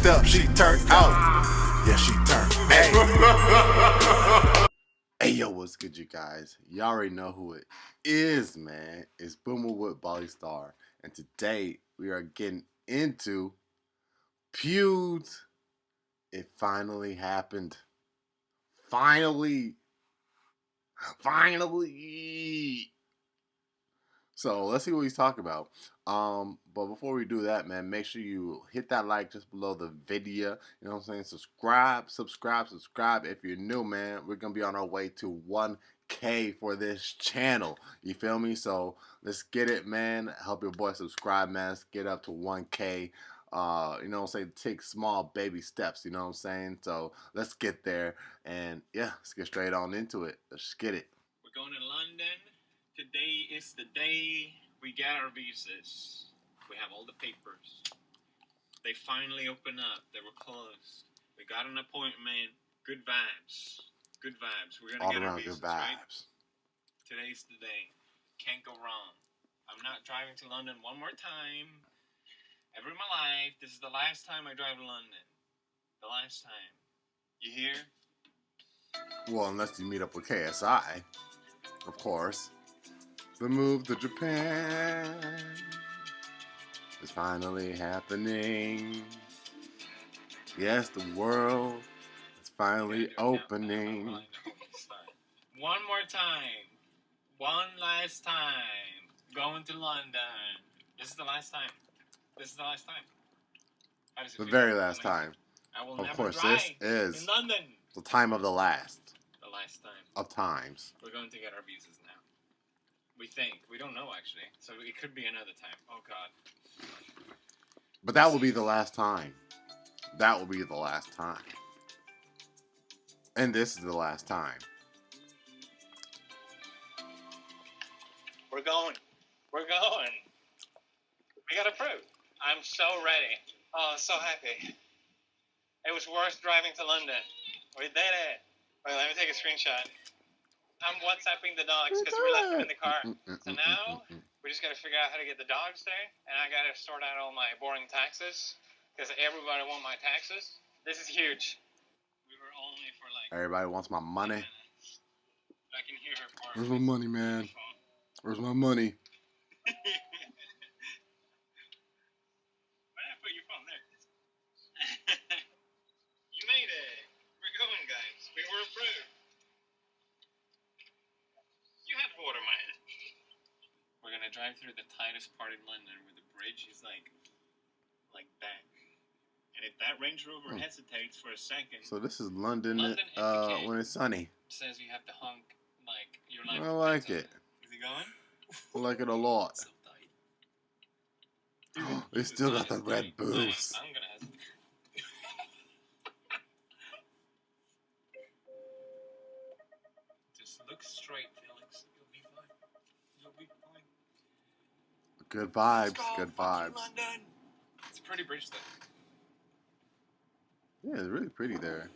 up, she turned out. Yeah, she turned. Hey. Hey, yo, what's good, you guys? Y'all already know who it is, man. It's Boomer with Ballystarr. And today, we are getting into Pewds. It finally happened. Finally. Finally. So let's see what he's talking about. But before we do that, man, make sure you hit that like just below the video. You know what I'm saying? Subscribe. If you're new, man, we're gonna be on our way to 1K for this channel. You feel me? So let's get it, man. Help your boy subscribe, man. Let's get up to 1K. You know what I'm saying? Take small baby steps, you know what I'm saying? So let's get there, and yeah, let's get straight on into it. Let's get it. We're going to London. Today is the day we get our visas. We have all the papers. They finally opened up. They were closed. We got an appointment. Good vibes. Good vibes. We're going to get our visas, right? Today's the day. Can't go wrong. I'm not driving to London one more time. Ever in my life. This is the last time I drive to London. The last time. You hear? Well, unless you meet up with KSI, of course. The move to Japan is finally happening. Yes, the world is finally opening. One more time. One last time. Going to London. This is the last time. This is the last time. How does it The feel? very last time. I will Of never course, drive this is in London. the time of the last. The last time. Of times. We're going to get our visas now. We think. We don't know, actually. So it could be another time. Oh, God. But that will be the last time. That will be the last time. And this is the last time. We're going. We're going. We got approved. I'm so ready. Oh, so happy. It was worth driving to London. We did it. Wait, let me take a screenshot. I'm WhatsApping the dogs because we left them in the car. So now we just got to figure out how to get the dogs there, and I got to sort out all my boring taxes because everybody wants my taxes. This is huge. We were only for like. Everybody wants my money. I can hear her. Where's my money, man? Where's my money? Why did I put your phone there? You made it. We're going, guys. We were approved. You had water, man. We're gonna drive through the tightest part in London where the bridge is like that. And if that Range Rover hesitates for a second, So this is London when it's sunny. Says you have to honk like your life. I like it. Is he going? I like it a lot. So tight. They still got the red boots. I'm gonna hesitate. Just look straight, Felix. You'll be fine. You'll be fine. Good vibes. Good vibes. London. It's a pretty bridge, though. Yeah, it's really pretty there.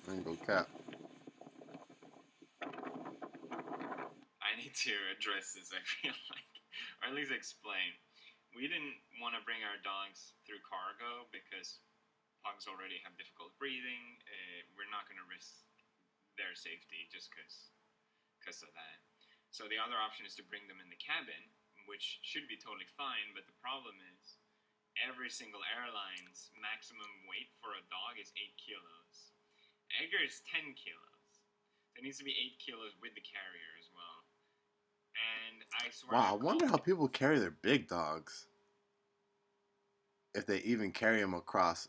I ain't go cap. I need to address this, I feel like. Or at least explain. We didn't want to bring our dogs through cargo because dogs already have difficult breathing. We're not going to risk their safety just because of that. So the other option is to bring them in the cabin, which should be totally fine, but the problem is every single airline's maximum weight for a dog is 8 kilos. Edgar is 10 kilos. There needs to be 8 kilos with the carrier as well. And I swear. Wow, I wonder how people carry their big dogs. If they even carry them across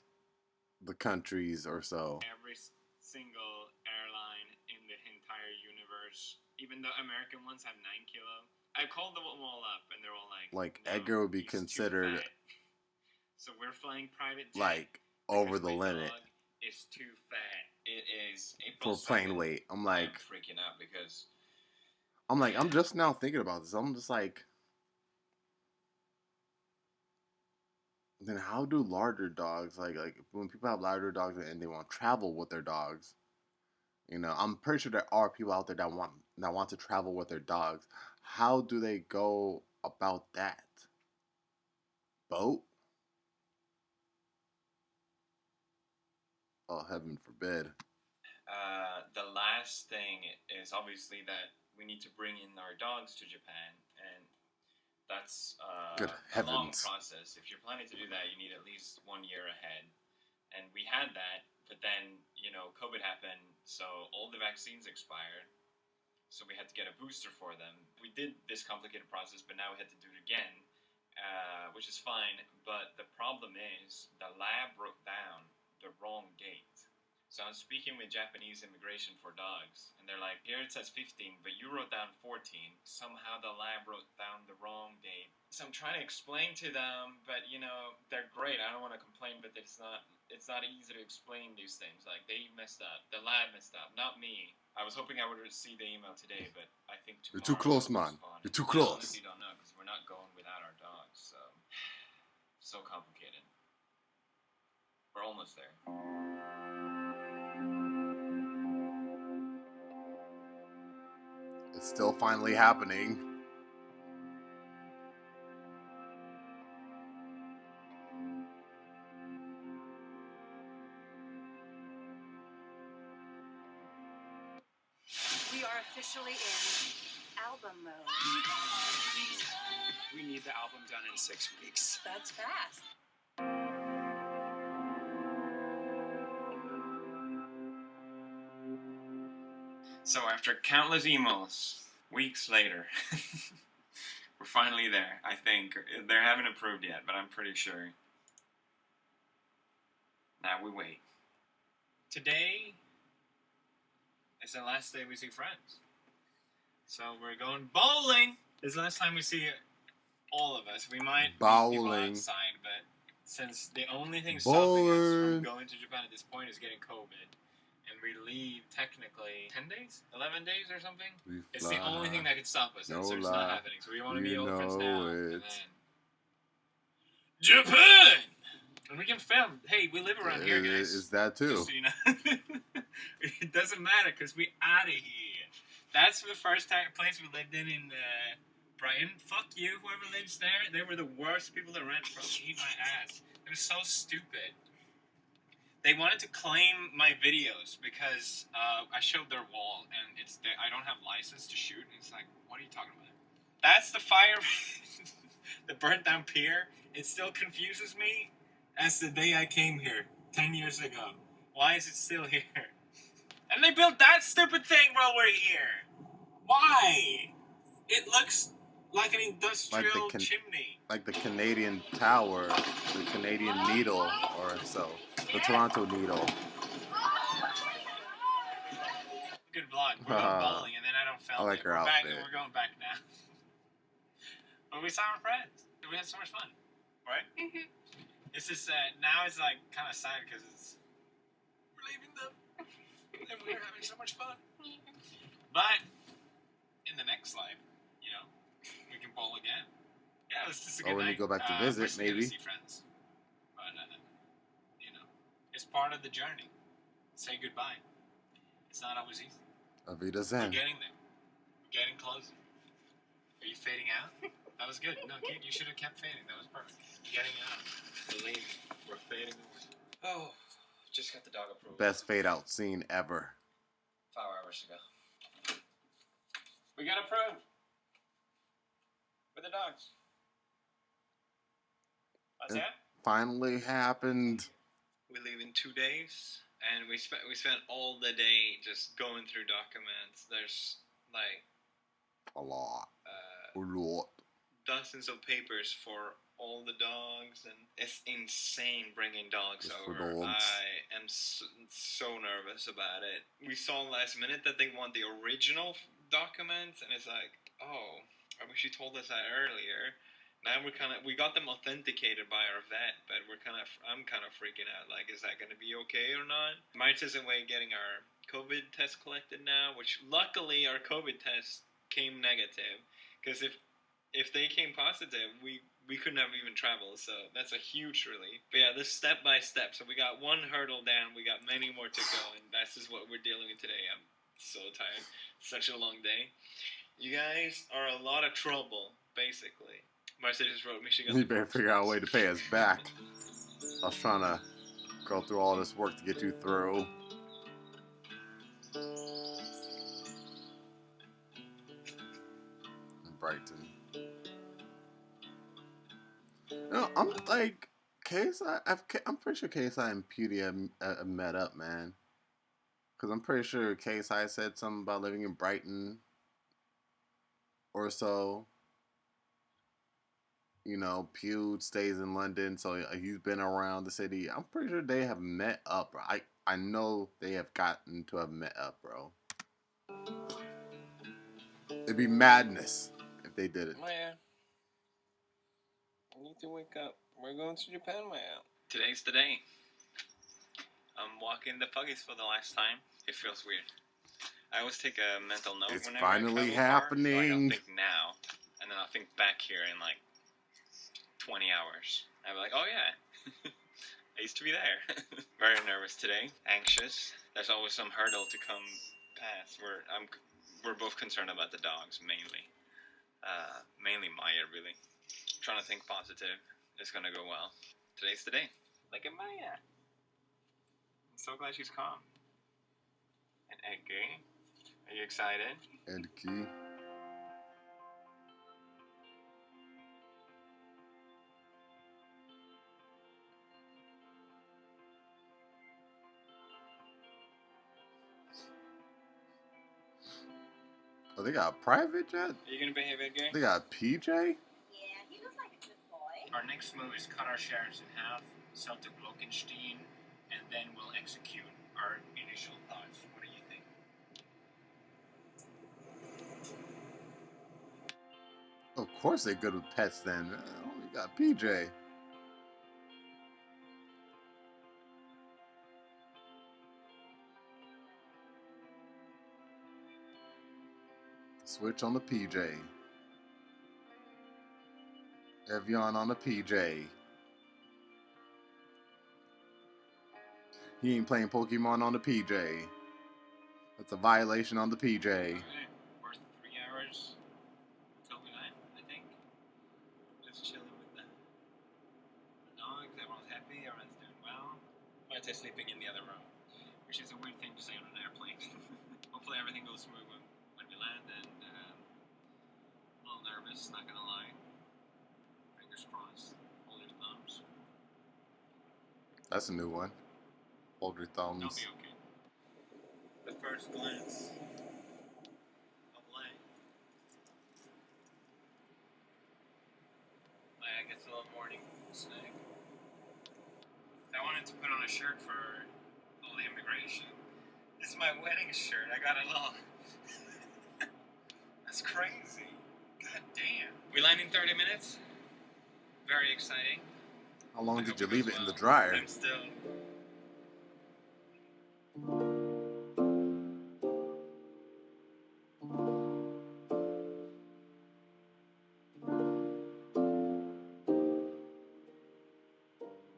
the countries or so. Every single airline in the entire universe, even the American ones have 9 kilos. I called them all up, and they're all like, no, Edgar would be considered so we're flying private jet like over the limit. It's too fat. It is April for plane weight. I'm freaking out because I'm just now thinking about this. I'm just like, then how do larger dogs like when people have larger dogs and they want to travel with their dogs? You know, I'm pretty sure there are people out there that want to travel with their dogs. How do they go about that? Boat? Oh, heaven forbid. The last thing is obviously that we need to bring in our dogs to Japan, and that's Good a long heavens. process. If you're planning to do that, you need at least 1 year ahead. And we had that, but then, COVID happened, so all the vaccines expired. So we had to get a booster for them. We did this complicated process, but now we had to do it again, which is fine. But the problem is the lab wrote down the wrong date. So I'm speaking with Japanese immigration for dogs, and they're like, here it says 15, but you wrote down 14. Somehow the lab wrote down the wrong date. So I'm trying to explain to them, but they're great. I don't want to complain, but it's not easy to explain these things. Like, they messed up. The lab messed up, not me. I was hoping I would receive the email today, but I think tomorrow. You're too close, man. You're too close. I honestly don't know, because we're not going without our dogs, so complicated. We're almost there. It's still finally happening. We are officially in album mode. We need the album done in 6 weeks. That's fast. So after countless emails, weeks later, we're finally there, I think. They haven't approved yet, but I'm pretty sure. Now we wait. Today is the last day we see friends. So we're going bowling. This is the last time we see all of us. We might meet people outside, but since the only thing stopping us from going to Japan at this point is getting COVID, and we leave technically 10 days? 11 days or something? It's the only thing that could stop us, and so it's not happening. So we want to be old friends now. And then Japan! And we can film. Hey, we live around here, guys. Is that too? Just so you know. It doesn't matter, because we out of here. That's the first place we lived in Brighton. Fuck you, whoever lives there. They were the worst people to rent from. Eat my ass. It was so stupid. They wanted to claim my videos because I showed their wall, and I don't have license to shoot. And it's like, what are you talking about? That's the fire, the burnt down pier. It still confuses me. That's the day I came here 10 years ago. Why is it still here? And they built that stupid thing while we're here. Why? It looks like an industrial chimney. Like the Canadian Tower, the Canadian Needle, or so. The Toronto Needle. Good vlog. We're going bowling, and then I don't film. I like her outfit. We're going back now. But we saw our friends. We had so much fun. Right? Mm-hmm. It's just now it's like kind of sad because we're leaving them. And we're having so much fun. But in the next life, we can bowl again. Yeah, it was just a good night. Or when you go back to visit, we're maybe. See friends. But, it's part of the journey. Say goodbye. It's not always easy. Avida Zen. We're getting there. We're getting closer. Are you fading out? That was good. No, you should have kept fading. That was perfect. Getting out. Believe me, we're fading away. Oh, just got the dog approved. Best fade out scene ever. 5 hours ago. We got approved. With the dogs. That's it? Finally happened. We leave in 2 days, and we spent all the day just going through documents. There's like a lot. Dozens of papers for all the dogs, and it's insane bringing dogs over. I am so nervous about it. We saw last minute that they want the original documents, and it's like, oh, I wish you told us that earlier. Now we got them authenticated by our vet, but I'm kind of freaking out. Like, is that going to be okay or not? March is away getting our COVID test collected now, which luckily our COVID test came negative, because if they came positive, we couldn't have even traveled, so that's a huge relief. But yeah, this step by step. So we got one hurdle down, we got many more to go, and that's just what we're dealing with today. I'm so tired. Such a long day. You guys are a lot of trouble, basically. Marcia just wrote me. We better figure out a way to pay us back. I was trying to Go through all this work to get you through. Brighton. No, I'm like KSI. I'm pretty sure KSI and Pewdiepie have met up, man. Because I'm pretty sure KSI said something about living in Brighton or so. You know, Pewds stays in London, so he's been around the city. I'm pretty sure they have met up. Bro. I know they have gotten to have met up, bro. It'd be madness if they did it. Maya, you need to wake up. We're going to Japan, Maya. Today's the day. I'm walking the puggies for the last time. It feels weird. I always take a mental note It's whenever finally I travel far, happening. so I don't think now, and then I'll think back here in like 20 hours. I'll be like, oh yeah, I used to be there. Very nervous today, anxious. There's always some hurdle to come past. We're both concerned about the dogs mainly. Mainly Maya, really. Trying to think positive. It's gonna go well. Today's the day. Look at Maya. I'm so glad she's calm. And Edgar, are you excited? And Key. Oh, they got a private jet? Are you gonna behave, Edgar? They got PJ? Yeah, he looks like a good boy. Our next move is cut our shares in half, sell to Glockenstein, and then we'll execute our initial thoughts. What do you think? Of course they're good with pets then. We got PJ. Switch on the PJ. Evian on the PJ. He ain't playing Pokemon on the PJ. That's a violation on the PJ. Okay. First 3 hours till midnight, I think. Just chilling with the dogs. Everyone's happy. Everyone's doing well. Might say sleeping in the other room, which is a weird thing to say on an airplane. Hopefully everything goes smooth when we land, and a little nervous, not gonna lie. Fingers crossed. Hold your thumbs. That's a new one. Hold your I'll thumbs. be okay. The first glance of light. Maya gets a little morning snack. I wanted to put on a shirt for all the immigration. This is my wedding shirt. I got it all. That's crazy. God damn. We land in 30 minutes. Very exciting. How long I did hope you it leave goes it in the well. dryer? I'm still.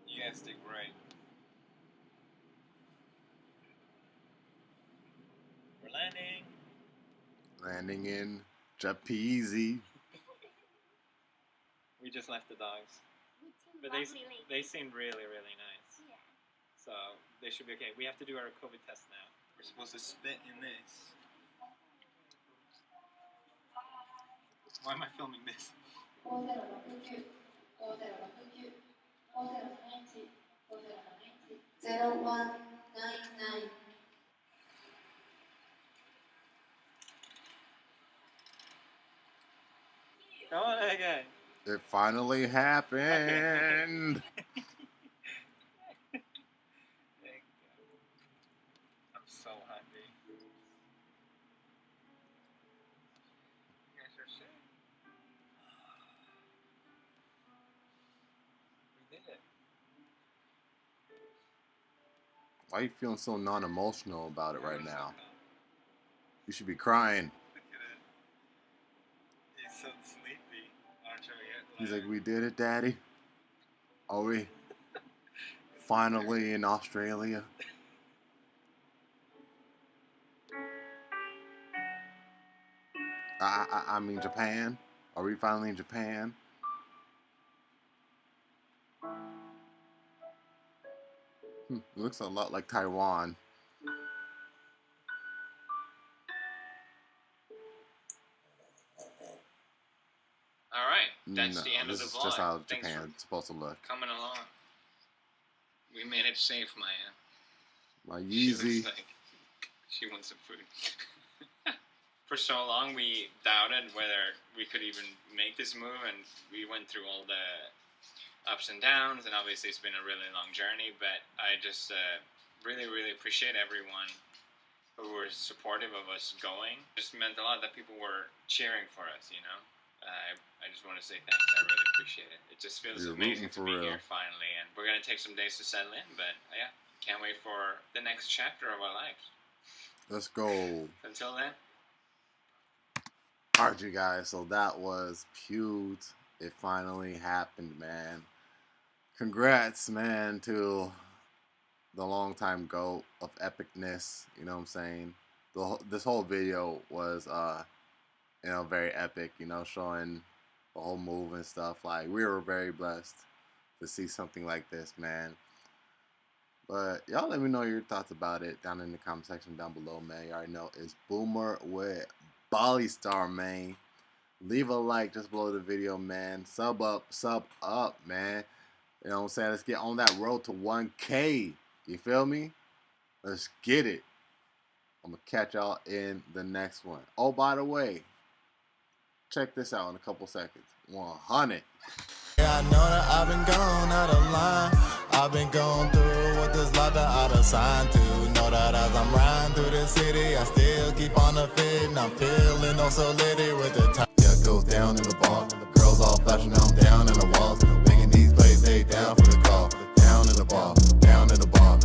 You guys did great. We're landing. Landing in Japeezy. We just left the dogs. But they seem really, really nice. Yeah. So they should be okay. We have to do our COVID test now. We're supposed to spit in this. Why am I filming this? 5069 5069 5031 0199 Come on again. It finally happened. I'm so happy. You guys are sick. We did it. Why are you feeling so non-emotional about it right I'm so now? calm. You should be crying. Look at it. He's so sleepy. Aren't you yet? He's like, we did it, Daddy. Are we finally in Australia? I mean Japan. Are we finally in Japan? It looks a lot like Taiwan. All right, that's No, the end of this the is vlog. just how Thanks Japan's for supposed to look. coming along. We made it safe, Maya. My She looks Yeezy. like she wants some food. For so long, we doubted whether we could even make this move, and we went through all the ups and downs, and obviously it's been a really long journey, but I just really, really appreciate everyone who were supportive of us going. It just meant a lot that people were cheering for us, you know? I just want to say thanks. I really appreciate it. It just feels You're amazing rooting to for be real. here finally, and we're going to take some days to settle in, but yeah, can't wait for the next chapter of our lives. Let's go. Until then. Alright, you guys. So that was Pewds. It finally happened, man. Congrats, man, to the longtime GOAT of epicness. You know what I'm saying? This whole video was, very epic. Showing the whole move and stuff. Like, we were very blessed to see something like this, man. But y'all let me know your thoughts about it down in the comment section down below, man. You already know it's Boomer with Ballystarr, man. Leave a like just below the video, man. Sub up, man. You know what I'm saying? Let's get on that road to 1K. You feel me? Let's get it. I'm going to catch y'all in the next one. Oh, by the way, check this out in a couple seconds. 100. Yeah, I know that I've been gone out of line. I've been going through what this life that I done signed to. Know that as I'm riding through the city, I still keep on the fit. And I'm feeling oh so litty with the time. Yeah, it goes down in the bar. Girls all flashing, I'm down in the walls. Making these plays, they down for the call. Down in the bar, down in the bar.